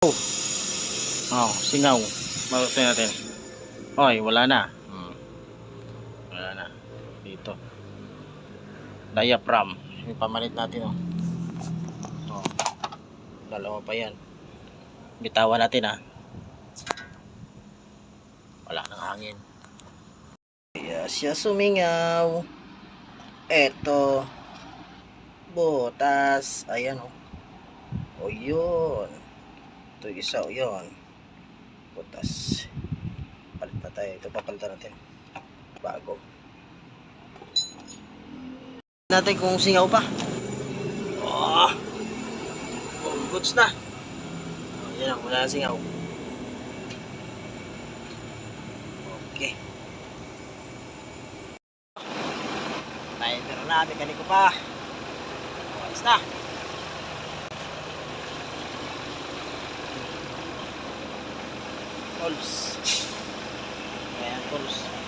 Oh, singaw. Malutin natin. Oy, wala na. Wala na. Dito. Diaphragm. Yung pamalit natin, oh. Oh. Dalawa pa yan. Bitawan natin, ah. Wala nang hangin. Kaya siya sumingaw. Eto. Butas. Ayan, oh. O yun. Ito yung isa, o yun. Butas. Palit na tayo. Ito papalitan natin. Bago. Natin kung singaw pa. Oh, goods na. Yan ang wala na singaw. Okay. Timer na, mekaniko pa. Alis na. Tools. Ayan, tools.